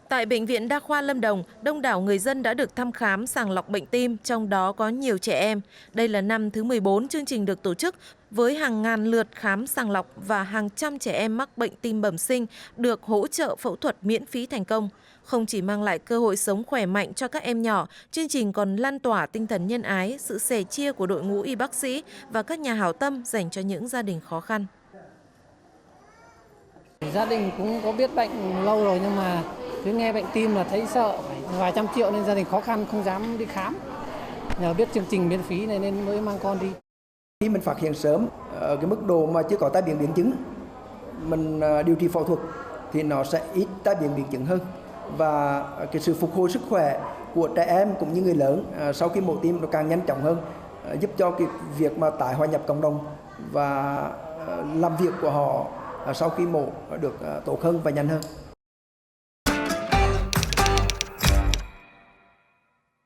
Tại Bệnh viện Đa khoa Lâm Đồng, đông đảo người dân đã được thăm khám sàng lọc bệnh tim, trong đó có nhiều trẻ em. Đây là năm thứ 14 chương trình được tổ chức, với hàng ngàn lượt khám sàng lọc và hàng trăm trẻ em mắc bệnh tim bẩm sinh được hỗ trợ phẫu thuật miễn phí thành công. Không chỉ mang lại cơ hội sống khỏe mạnh cho các em nhỏ, chương trình còn lan tỏa tinh thần nhân ái, sự sẻ chia của đội ngũ y bác sĩ và các nhà hảo tâm dành cho những gia đình khó khăn. Gia đình cũng có biết bệnh lâu rồi nhưng mà cứ nghe bệnh tim là thấy sợ, phải vài trăm triệu nên gia đình khó khăn không dám đi khám. Nhờ biết chương trình miễn phí này nên mới mang con đi. Khi mình phát hiện sớm ở cái mức độ mà chưa có tai biến biến chứng, mình điều trị phẫu thuật thì nó sẽ ít tai biến chứng hơn, và cái sự phục hồi sức khỏe của trẻ em cũng như người lớn sau khi mổ tim nó càng nhanh chóng hơn, giúp cho cái việc mà tái hòa nhập cộng đồng và làm việc của họ sau khi mổ được tốt hơn và nhanh hơn.